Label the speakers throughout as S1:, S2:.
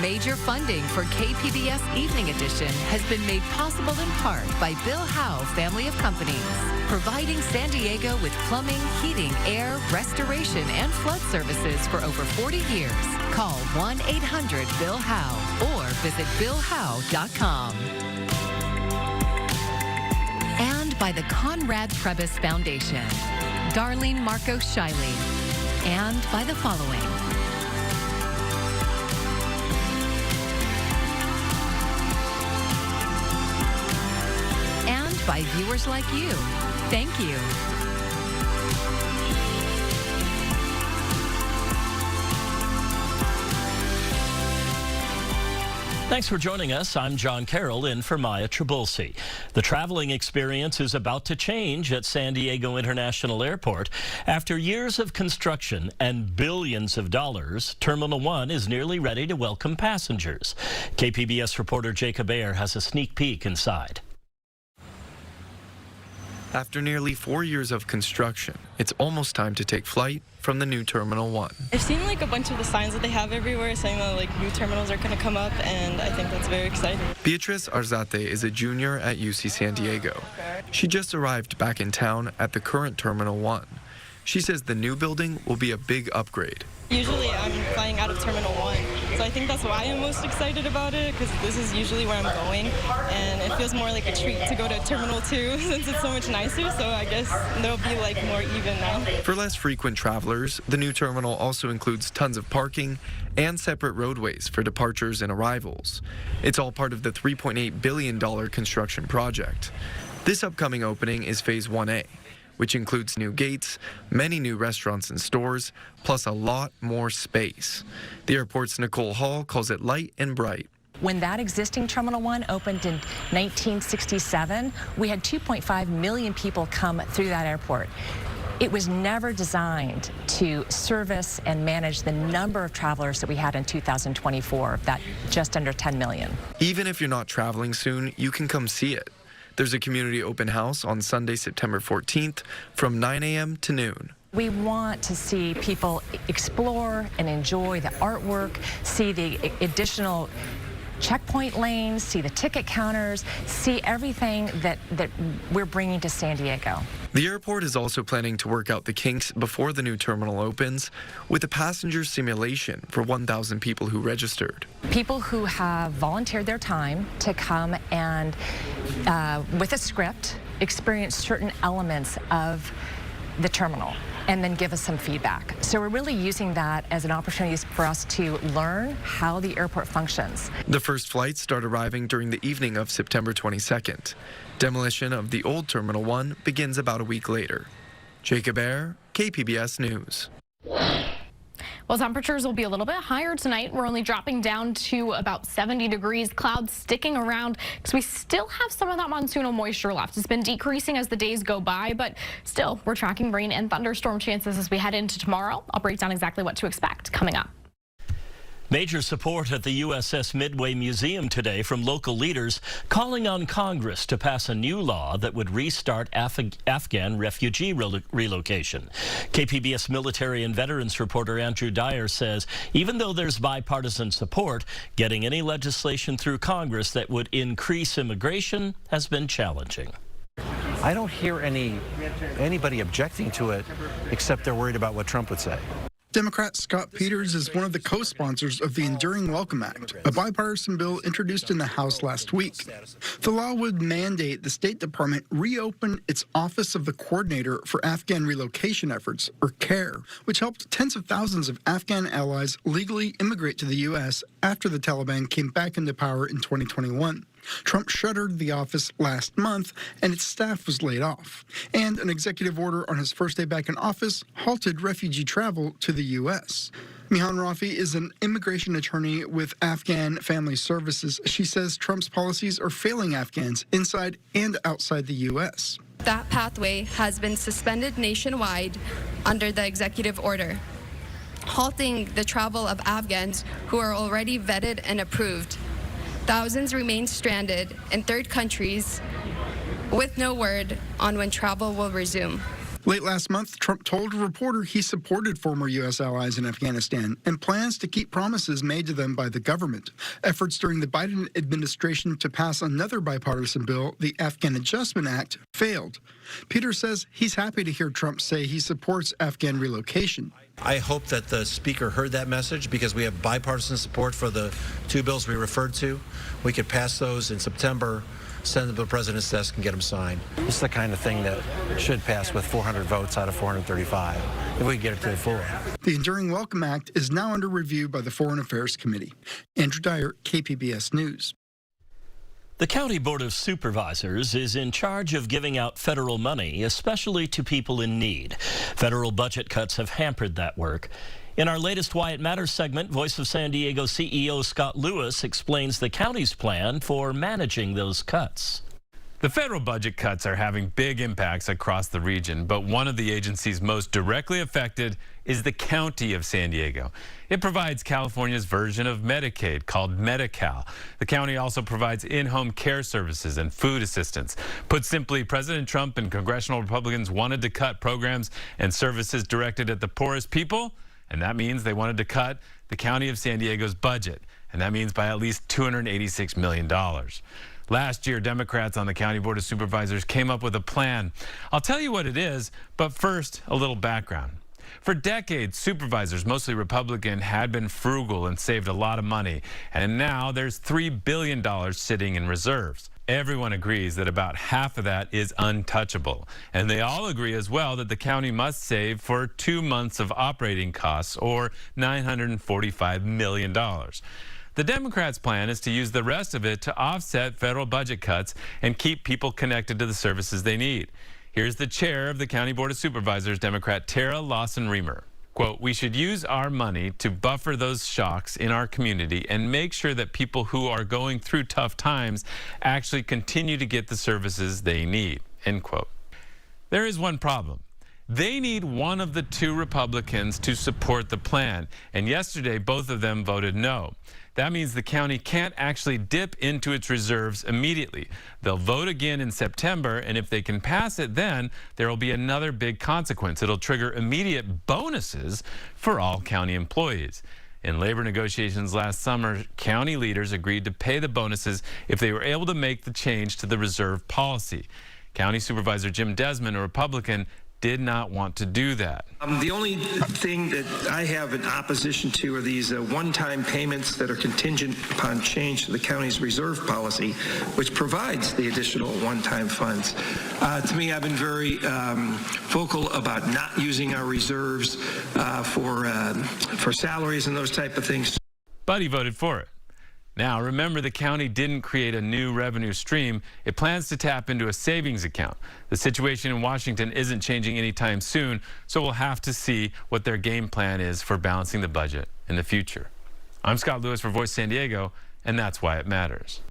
S1: Major funding for KPBS Evening Edition has been made possible in part by Bill Howe Family of Companies, providing San Diego with plumbing, heating, air, restoration, and flood services for over 40 years. Call 1-800-BILL-HOWE or visit BillHowe.com. And by the Conrad Trebas Foundation, Darlene Marcos Shiley, and by the following. And by viewers like you. Thank you.
S2: Thanks for joining us. I'm John Carroll in for Maya Trabulsi. The traveling experience is about to change at San Diego International Airport. After years of construction and billions of dollars, Terminal 1 is nearly ready to welcome passengers. KPBS reporter Jacob Ayer has a sneak peek inside.
S3: After nearly 4 years of construction, it's almost time to take flight from the new Terminal 1.
S4: I've seen a bunch of the signs that they have everywhere saying that new terminals are going to come up, and I think that's very exciting.
S3: Beatriz Arzate is a junior at UC San Diego. She just arrived back in town at the current Terminal 1. She says the new building will be a big upgrade.
S4: Usually I'm flying out of Terminal 1, so I think that's why I'm most excited about it, because this is usually where I'm going, and it feels more like a treat to go to Terminal 2 since it's so much nicer, so I guess there'll be more even now.
S3: For less frequent travelers, the new terminal also includes tons of parking and separate roadways for departures and arrivals. It's all part of the $3.8 billion construction project. This upcoming opening is Phase 1A. Which includes new gates, many new restaurants and stores, plus a lot more space. The airport's Nicole Hall calls it light and bright.
S5: When that existing Terminal 1 opened in 1967, we had 2.5 million people come through that airport. It was never designed to service and manage the number of travelers that we had in 2024, that just under 10 million.
S3: Even if you're not traveling soon, you can come see it. There's a community open house on Sunday, September 14th from 9 a.m. to noon.
S5: We want to see people explore and enjoy the artwork, see the additional checkpoint lanes, see the ticket counters, see everything that we're bringing to San Diego.
S3: The airport is also planning to work out the kinks before the new terminal opens with a passenger simulation for 1,000 people who registered.
S5: People who have volunteered their time to come and, with a script, experience certain elements of the terminal and then give us some feedback. So we're really using that as an opportunity for us to learn how the airport functions.
S3: The first flights start arriving during the evening of September 22nd. Demolition of the old Terminal 1 begins about a week later. Jacob Ayer, KPBS News.
S6: Well, temperatures will be a little bit higher tonight. We're only dropping down to about 70 degrees. Clouds sticking around because we still have some of that monsoonal moisture left. It's been decreasing as the days go by, but still, we're tracking rain and thunderstorm chances as we head into tomorrow. I'll break down exactly what to expect coming up.
S2: Major support at the USS Midway Museum today from local leaders calling on Congress to pass a new law that would restart Afghan refugee relocation. KPBS military and veterans reporter Andrew Dyer says even though there's bipartisan support, getting any legislation through Congress that would increase immigration has been challenging.
S7: I don't hear anybody objecting to it except they're worried about what Trump would say.
S8: Democrat Scott Peters is one of the co-sponsors of the Enduring Welcome Act, a bipartisan bill introduced in the House last week. The law would mandate the State Department reopen its Office of the Coordinator for Afghan Relocation Efforts, or CARE, which helped tens of thousands of Afghan allies legally immigrate to the U.S. after the Taliban came back into power in 2021. Trump shuttered the office last month, and its staff was laid off. And an executive order on his first day back in office halted refugee travel to the U.S. Mihan Rafi is an immigration attorney with Afghan Family Services. She says Trump's policies are failing Afghans inside and outside the U.S.
S9: That pathway has been suspended nationwide under the executive order, halting the travel of Afghans who are already vetted and approved. Thousands remain stranded in third countries with no word on when travel will resume.
S8: Late last month, Trump told a reporter he supported former U.S. allies in Afghanistan and plans to keep promises made to them by the government. Efforts during the Biden administration to pass another bipartisan bill, the Afghan Adjustment Act, failed. Peters says he's happy to hear Trump say he supports Afghan relocation.
S7: I hope that the Speaker heard that message because we have bipartisan support for the two bills we referred to. We could pass those in September, send them to the President's desk, and get them signed. This is the kind of thing that should pass with 400 votes out of 435, if we get it to the floor.
S8: The Enduring Welcome Act is now under review by the Foreign Affairs Committee. Andrew Dyer, KPBS News.
S2: The County Board of Supervisors is in charge of giving out federal money, especially to people in need. Federal budget cuts have hampered that work. In our latest Why It Matters segment, Voice of San Diego CEO Scott Lewis explains the county's plan for managing those cuts.
S10: The federal budget cuts are having big impacts across the region, but one of the agencies most directly affected is the County of San Diego. It provides California's version of Medicaid called Medi-Cal. The county also provides in-home care services and food assistance. Put simply, President Trump and congressional Republicans wanted to cut programs and services directed at the poorest people, and that means they wanted to cut the County of San Diego's budget, and that means by at least $286 million. Last year, Democrats on the County Board of Supervisors came up with a plan. I'll tell you what it is, but first, a little background. For decades, supervisors, mostly Republican, had been frugal and saved a lot of money, and now there's $3 billion sitting in reserves. Everyone agrees that about half of that is untouchable, and they all agree as well that the county must save for 2 months of operating costs, or $945 million. The Democrats' plan is to use the rest of it to offset federal budget cuts and keep people connected to the services they need. Here's the chair of the County Board of Supervisors, Democrat Tara Lawson-Remer. Quote, "We should use our money to buffer those shocks in our community and make sure that people who are going through tough times actually continue to get the services they need," end quote. There is one problem. They need one of the two Republicans to support the plan, and yesterday both of them voted no. That means the county can't actually dip into its reserves immediately. They'll vote again in September, and if they can pass it then, there will be another big consequence. It'll trigger immediate bonuses for all county employees. In labor negotiations last summer, county leaders agreed to pay the bonuses if they were able to make the change to the reserve policy. County Supervisor Jim Desmond, a Republican, did not want to do that.
S11: The only thing that I have in opposition to are these one-time payments that are contingent upon change to the county's reserve policy, which provides the additional one-time funds. To me, I've been very vocal about not using our reserves for salaries and those type of things.
S10: But he voted for it. Now, remember, the county didn't create a new revenue stream. It plans to tap into a savings account. The situation in Washington isn't changing anytime soon, so we'll have to see what their game plan is for balancing the budget in the future. I'm Scott Lewis for Voice San Diego, and that's why it matters.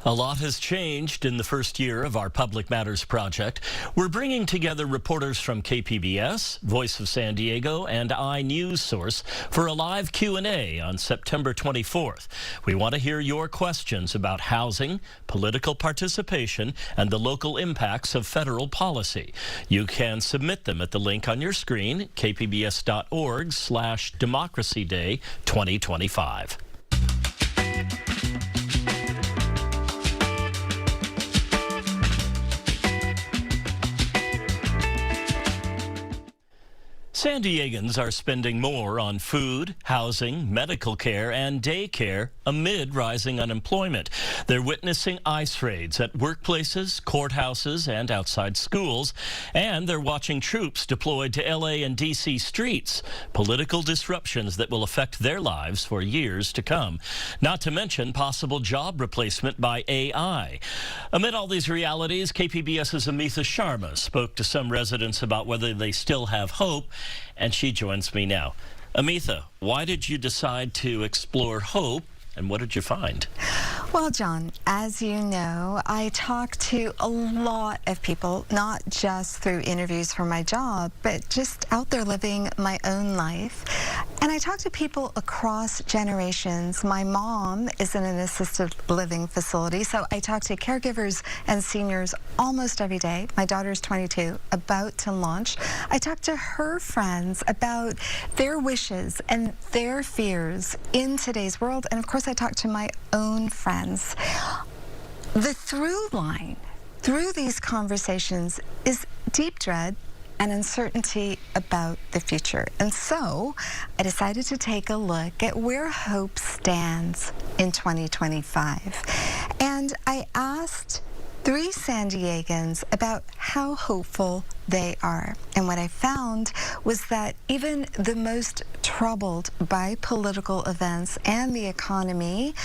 S2: A lot has changed in the first year of our Public Matters project. We're bringing together reporters from KPBS, Voice of San Diego, and iNews Source for a live Q&A on September 24th. We want to hear your questions about housing, political participation, and the local impacts of federal policy. You can submit them at the link on your screen, kpbs.org/Democracy Day 2025. San Diegans are spending more on food, housing, medical care, and daycare amid rising unemployment. They're witnessing ICE raids at workplaces, courthouses, and outside schools, and they're watching troops deployed to LA and DC streets, political disruptions that will affect their lives for years to come, not to mention possible job replacement by AI. Amid all these realities, KPBS's Amitha Sharma spoke to some residents about whether they still have hope, and she joins me now. Amitha, why did you decide to explore hope, and what did you find?
S12: Well, John, as you know, I talk to a lot of people, not just through interviews for my job, but just out there living my own life. And I talk to people across generations. My mom is in an assisted living facility, so I talk to caregivers and seniors almost every day. My daughter's 22, about to launch. I talk to her friends about their wishes and their fears in today's world. And of course, I talk to my own friends. The through line through these conversations is deep dread and uncertainty about the future. And so I decided to take a look at where hope stands in 2025. And I asked 3 San Diegans about how hopeful they are. And what I found was that even the most troubled by political events and the economy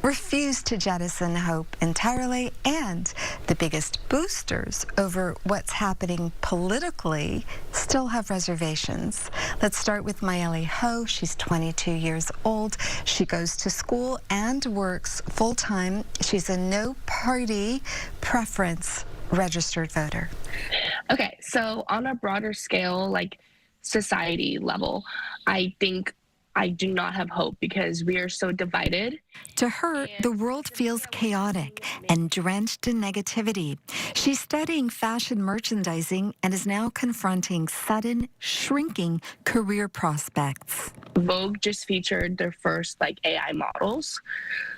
S12: refuse to jettison hope entirely, and the biggest boosters over what's happening politically still have reservations. Let's start with Mayeli Ho. She's 22 years old. She goes to school and works full-time. She's a no-party preference registered voter.
S13: Okay, so on a broader scale, like society level, I think I do not have hope because we are so divided.
S12: To her, the world feels chaotic and drenched in negativity. She's studying fashion merchandising and is now confronting sudden, shrinking career prospects.
S13: Vogue just featured their first AI models.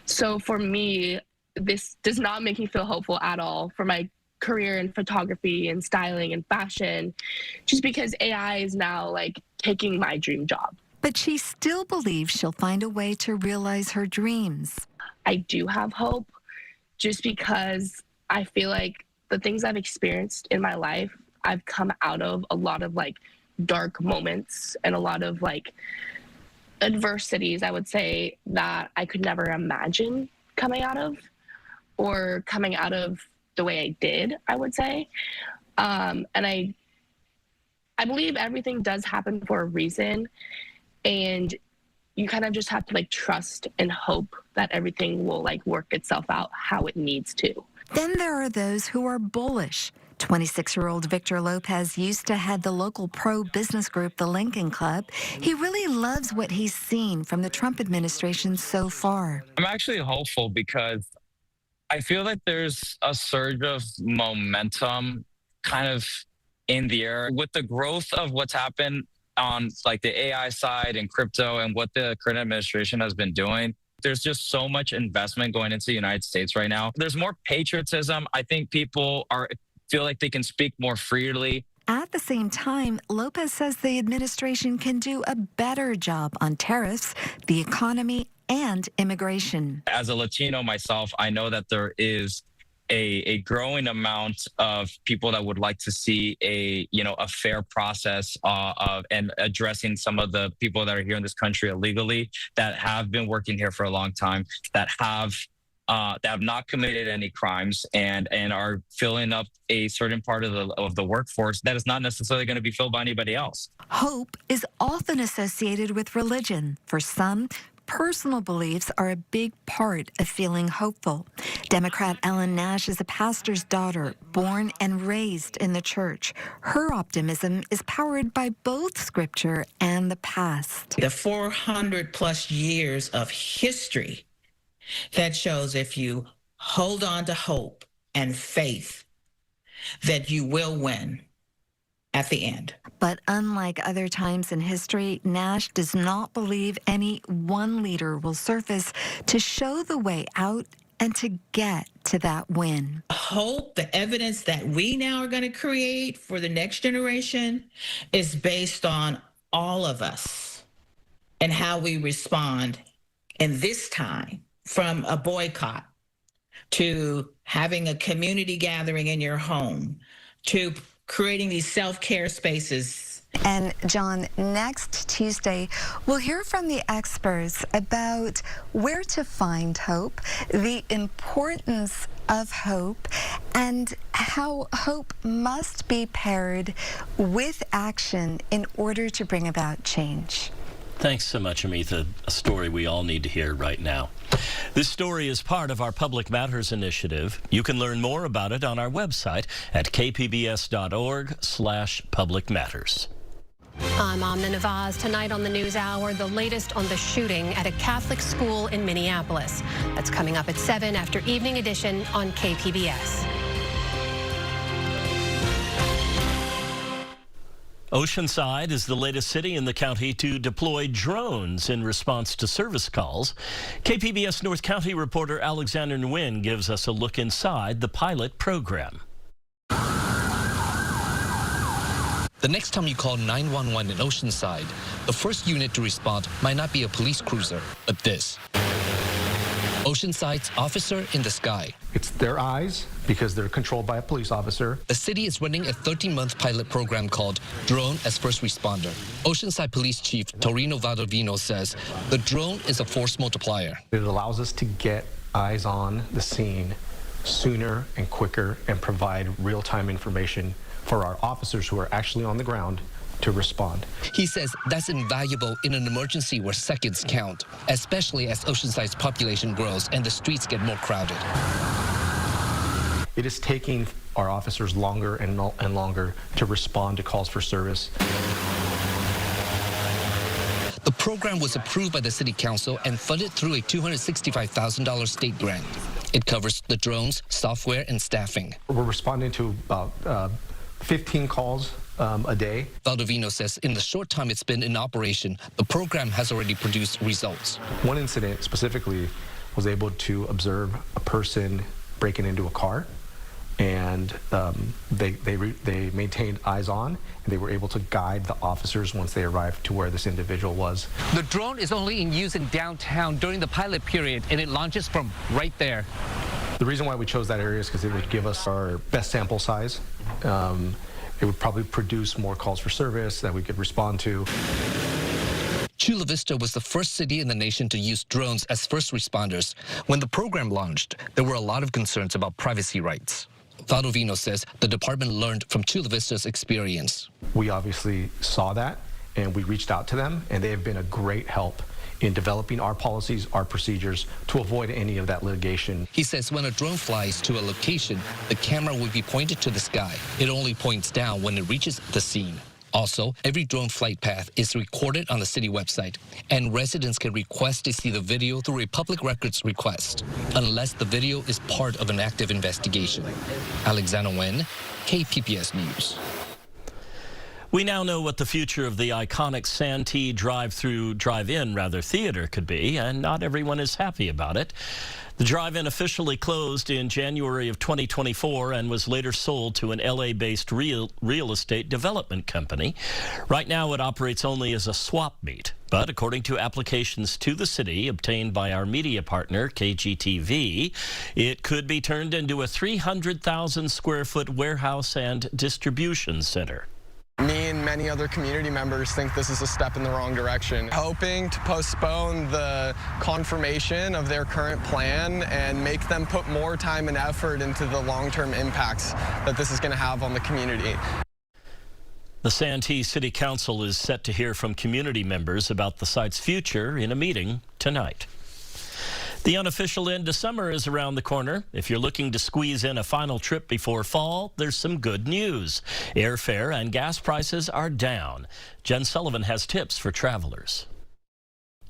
S13: So for me, this does not make me feel hopeful at all for my career in photography and styling and fashion, just because AI is now taking my dream job.
S12: But she still believes she'll find a way to realize her dreams.
S13: I do have hope just because I feel like the things I've experienced in my life, I've come out of a lot of dark moments and a lot of adversities, I would say, that I could never imagine coming out of or coming out of the way I did, I would say. And I believe everything does happen for a reason. And you kind of just have to trust and hope that everything will work itself out how it needs to.
S12: Then there are those who are bullish. 26-year-old Victor Lopez used to head the local pro-business group, the Lincoln Club. He really loves what he's seen from the Trump administration so far.
S14: I'm actually hopeful because I feel like there's a surge of momentum kind of in the air with the growth of what's happened on the AI side and crypto and what the current administration has been doing. There's just so much investment going into the United States right now. There's more patriotism. I think people feel like they can speak more freely.
S12: At the same time, Lopez says the administration can do a better job on tariffs, the economy, and immigration.
S14: As a Latino myself, I know that there is a growing amount of people that would like to see a fair process of and addressing some of the people that are here in this country illegally, that have been working here for a long time, that have not committed any crimes and are filling up a certain part of the workforce that is not necessarily going to be filled by anybody else.
S12: Hope is often associated with religion. For some, personal beliefs are a big part of feeling hopeful. Democrat Ellen Nash is a pastor's daughter, born and raised in the church. Her optimism is powered by both scripture and the past.
S15: The 400-plus years of history that shows if you hold on to hope and faith, that you will win at the end.
S12: But unlike other times in history, Nash does not believe any one leader will surface to show the way out and to get to that win.
S15: Hope, the evidence that we now are going to create for the next generation, is based on all of us and how we respond in this time, from a boycott to having a community gathering in your home to creating these self-care spaces.
S12: And John, next Tuesday, we'll hear from the experts about where to find hope, the importance of hope, and how hope must be paired with action in order to bring about change.
S2: Thanks so much, Amitha. A story we all need to hear right now. This story is part of our Public Matters initiative. You can learn more about it on our website at kpbs.org/publicmatters.
S16: I'm Amna Navaz. Tonight on the NewsHour, the latest on the shooting at a Catholic school in Minneapolis. That's coming up at 7 after Evening Edition on KPBS.
S2: Oceanside is the latest city in the county to deploy drones in response to service calls. KPBS North County reporter Alexander Nguyen gives us a look inside the pilot program.
S17: The next time you call 911 in Oceanside, the first unit to respond might not be a police cruiser, but this. Oceanside's Officer in the Sky.
S18: It's their eyes because they're controlled by a police officer.
S17: The city is running a 13-month pilot program called Drone as First Responder. Oceanside Police Chief Torino Valdovino says the drone is a force multiplier.
S18: It allows us to get eyes on the scene sooner and quicker and provide real-time information for our officers who are actually on the ground to respond.
S17: He says that's invaluable in an emergency where seconds count, especially as Oceanside's population grows and the streets get more crowded.
S18: It is taking our officers longer and longer to respond to calls for service.
S17: The program was approved by the City Council and funded through a $265,000 state grant. It covers the drones, software, and staffing.
S18: We're responding to about 15 calls a day.
S17: Valdovino says in the short time it's been in operation, the program has already produced results.
S18: One incident specifically was able to observe a person breaking into a car, and they maintained eyes on, and they were able to guide the officers once they arrived to where this individual was.
S17: The drone is only in use in downtown during the pilot period, and it launches from right there.
S18: The reason why we chose that area is because it would give us our best sample size. It would probably produce more calls for service that we could respond to.
S17: Chula Vista was the first city in the nation to use drones as first responders. When the program launched, there were a lot of concerns about privacy rights. Valdovino says the department learned from Chula Vista's experience.
S18: We obviously saw that, and we reached out to them, and they have been a great help in developing our policies, our procedures to avoid any of that litigation.
S17: He says when a drone flies to a location, the camera will be pointed to the sky. It only points down when it reaches the scene. Also, every drone flight path is recorded on the city website, and residents can request to see the video through a public records request, unless the video is part of an active investigation. Alexander Nguyen, KPBS News.
S2: We now know what the future of the iconic Santee drive-in theater could be, and not everyone is happy about it. The drive-in officially closed in January of 2024 and was later sold to an LA-based real estate development company. Right now, it operates only as a swap meet, but according to applications to the city obtained by our media partner, KGTV, it could be turned into a 300,000 square foot warehouse and distribution center.
S19: Me and many other community members think this is a step in the wrong direction, hoping to postpone the confirmation of their current plan and make them put more time and effort into the long-term impacts that this is going to have on the community.
S2: The Santee City Council is set to hear from community members about the site's future in a meeting tonight. The unofficial end to summer is around the corner. If you're looking to squeeze in a final trip before fall, there's some good news. Airfare and gas prices are down. Jen Sullivan has tips for travelers.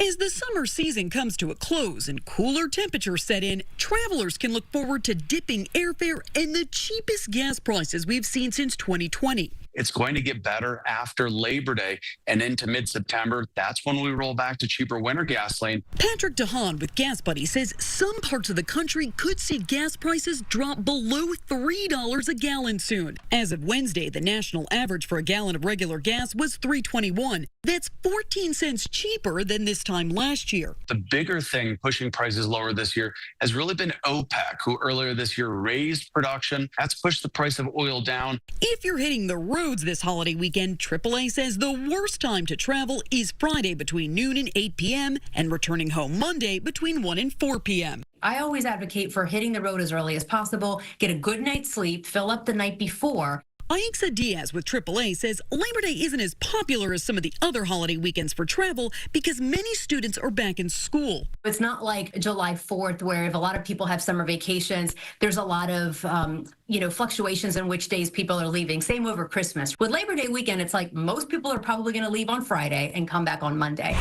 S20: As the summer season comes to a close and cooler temperatures set in, travelers can look forward to dipping airfare and the cheapest gas prices we've seen since 2020.
S21: It's going to get better after Labor Day and into mid-September. That's when we roll back to cheaper winter gasoline.
S20: Patrick DeHaan with Gas Buddy says some parts of the country could see gas prices drop below $3 a gallon soon. As of Wednesday, the national average for a gallon of regular gas was $3.21. That's 14 cents cheaper than this time last year.
S21: The bigger thing pushing prices lower this year has really been OPEC, who earlier this year raised production. That's pushed the price of oil down.
S20: If you're hitting the roads this holiday weekend, AAA says the worst time to travel is Friday between noon and 8 p.m. and returning home Monday between 1 and 4 p.m.
S22: I always advocate for hitting the road as early as possible, get a good night's sleep, fill up the night before.
S20: Aixa Diaz with AAA says Labor Day isn't as popular as some of the other holiday weekends for travel because many students are back in school.
S1: It's not like July 4th, where if a lot of people have summer vacations, there's a lot of, fluctuations in which days people are leaving. Same over Christmas. With Labor Day weekend, it's like most people are probably going to leave on Friday and come back on Monday.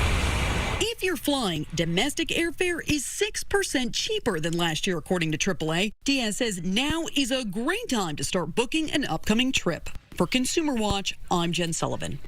S20: If you're flying, domestic airfare is 6% cheaper than last year, according to AAA. Diaz says now is a great time to start booking an upcoming trip. For Consumer Watch, I'm Jen Sullivan.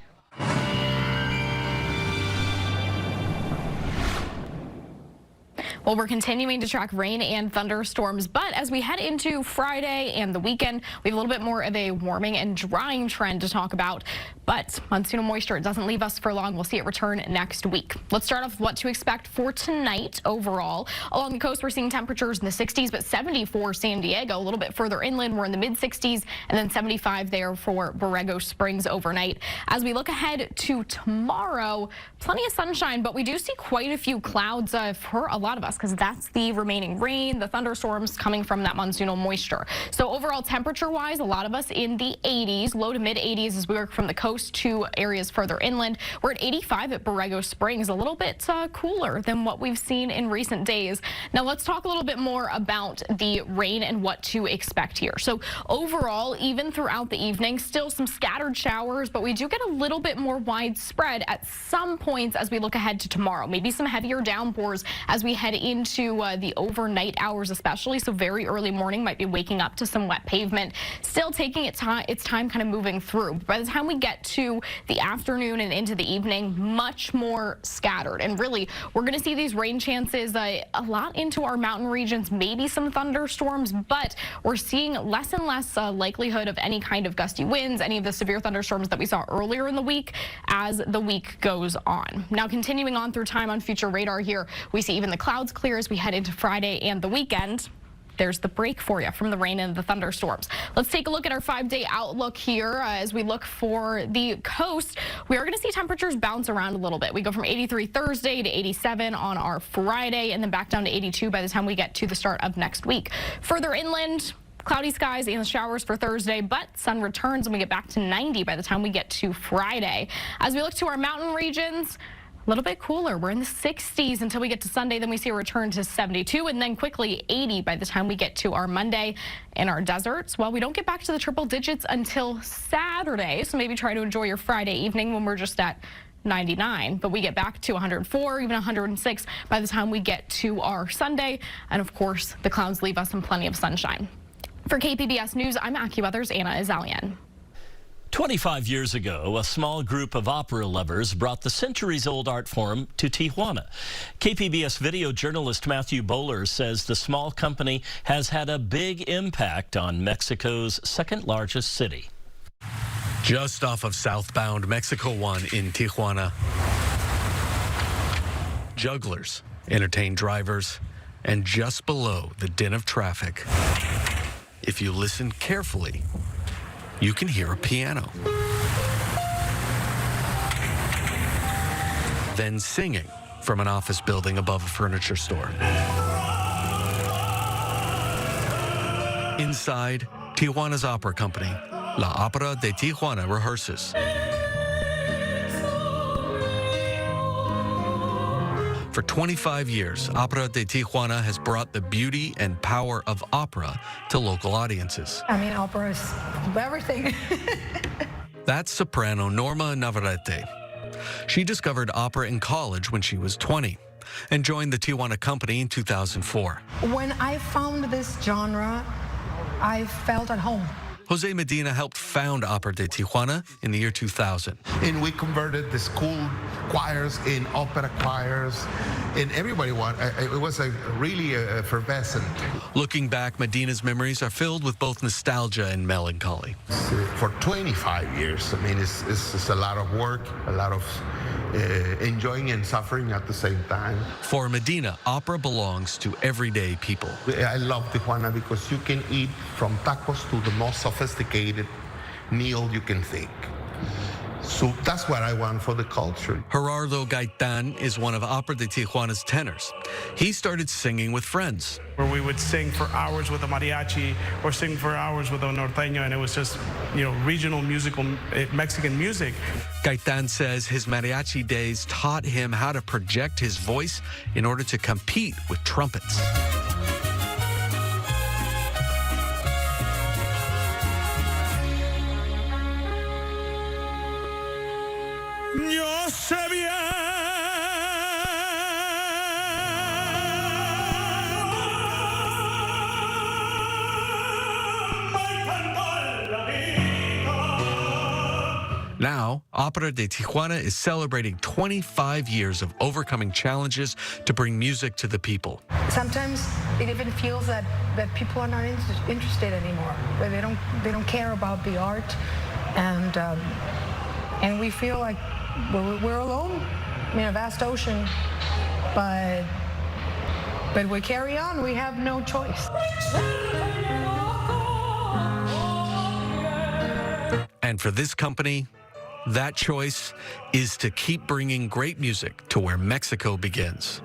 S6: Well, we're continuing to track rain and thunderstorms, but as we head into Friday and the weekend, we have a little bit more of a warming and drying trend to talk about. But monsoonal moisture doesn't leave us for long. We'll see it return next week. Let's start off with what to expect for tonight overall. Along the coast, we're seeing temperatures in the 60s, but 70 for San Diego. A little bit further inland, we're in the mid-60s, and then 75 there for Borrego Springs overnight. As we look ahead to tomorrow, plenty of sunshine, but we do see quite a few clouds for a lot of us, because that's the remaining rain, the thunderstorms coming from that monsoonal moisture. So overall, temperature-wise, a lot of us in the 80s, low to mid-80s as we work from the coast to areas further inland. We're at 85 at Borrego Springs, a little bit cooler than what we've seen in recent days. Now let's talk a little bit more about the rain and what to expect here. So overall, even throughout the evening, still some scattered showers, but we do get a little bit more widespread at some points as we look ahead to tomorrow. Maybe some heavier downpours as we head into the overnight hours especially, so very early morning might be waking up to some wet pavement. Still taking its time kind of moving through. By the time we get to the afternoon and into the evening, much more scattered. And really, we're going to see these rain chances a lot into our mountain regions, maybe some thunderstorms, but we're seeing less and less likelihood of any kind of gusty winds, any of the severe thunderstorms that we saw earlier in the week as the week goes on. Now, continuing on through time on future radar here, we see even the clouds clear as we head into Friday and the weekend. There's the break for you from the rain and the thunderstorms. Let's take a look at our 5-day outlook here. As we look for the coast, we are going to see temperatures bounce around a little bit. We go from 83 Thursday to 87 on our Friday, and then back down to 82 by the time we get to the start of next week. Further inland, cloudy skies and showers for Thursday, but sun returns and we get back to 90 by the time we get to Friday. As we look to our mountain regions, a little bit cooler. We're in the 60s until we get to Sunday. Then we see a return to 72 and then quickly 80 by the time we get to our Monday. In our deserts, well, we don't get back to the triple digits until Saturday. So maybe try to enjoy your Friday evening when we're just at 99, but we get back to 104, even 106 by the time we get to our Sunday. And of course, the clouds leave us in plenty of sunshine. For KPBS News, I'm AccuWeather's Anna Azalian.
S2: 25 years ago, a small group of opera lovers brought the centuries-old art form to Tijuana. KPBS video journalist Matthew Bowler says the small company has had a big impact on Mexico's second-largest city.
S22: Just off of southbound Mexico 1 in Tijuana, jugglers entertain drivers, and just below the din of traffic, if you listen carefully, you can hear a piano. Then singing from an office building above a furniture store. Inside, Tijuana's opera company, La Ópera de Tijuana, rehearses. For 25 years, Opera de Tijuana has brought the beauty and power of opera to local audiences.
S23: I mean, opera is everything.
S22: That's soprano Norma Navarrete. She discovered opera in college when she was 20 and joined the Tijuana company in 2004.
S23: When I found this genre, I felt at home.
S22: Jose Medina helped found Opera de Tijuana in the year 2000.
S24: And we converted the school choirs in opera choirs, and everybody it was really effervescent.
S22: Looking back, Medina's memories are filled with both nostalgia and melancholy.
S24: For 25 years, I mean, it's a lot of work, a lot of enjoying and suffering at the same time.
S22: For Medina, opera belongs to everyday people.
S24: I love Tijuana because you can eat from tacos to the most sophisticated meal you can think. So that's what I want for the culture.
S22: Gerardo Gaitán is one of Opera de Tijuana's tenors. He started singing with friends.
S3: Where we would sing for hours with a mariachi or sing for hours with a norteño, and it was just, regional musical Mexican music.
S22: Gaitán says his mariachi days taught him how to project his voice in order to compete with trumpets.
S3: Yo sé bien.
S22: Now, Opera de Tijuana is celebrating 25 years of overcoming challenges to bring music to the people.
S23: Sometimes it even feels that people are not interested anymore. That they don't care about the art, and we feel like we're alone in a vast ocean. But we carry on. We have no choice.
S22: And for this company, that choice is to keep bringing great music to where Mexico begins.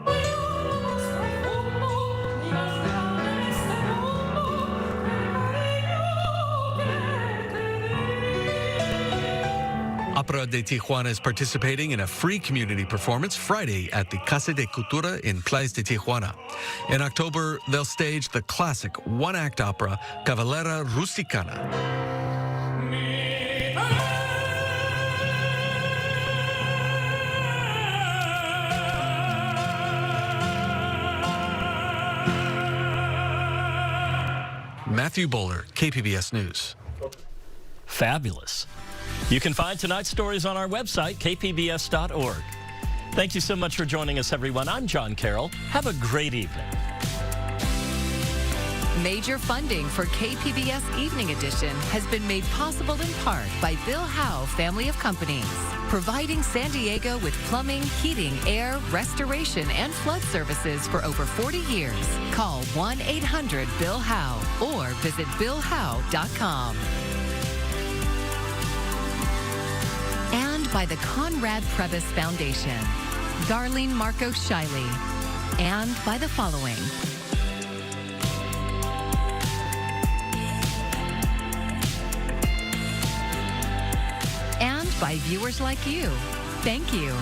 S22: Opera de Tijuana is participating in a free community performance Friday at the Casa de Cultura in Playas de Tijuana. In October, they'll stage the classic one-act opera Cavalleria Rusticana. Matthew Bowler, KPBS News.
S2: Fabulous. You can find tonight's stories on our website, kpbs.org. Thank you so much for joining us, everyone. I'm John Carroll. Have a great evening.
S4: Major funding for KPBS Evening Edition has been made possible in part by Bill Howe Family of Companies, providing San Diego with plumbing, heating, air, restoration, and flood services for over 40 years. Call 1-800-BILL-HOWE or visit BillHowe.com. And by the Conrad Prebys Foundation, Darlene Marco Shiley, and by the following. And by viewers like you. Thank you.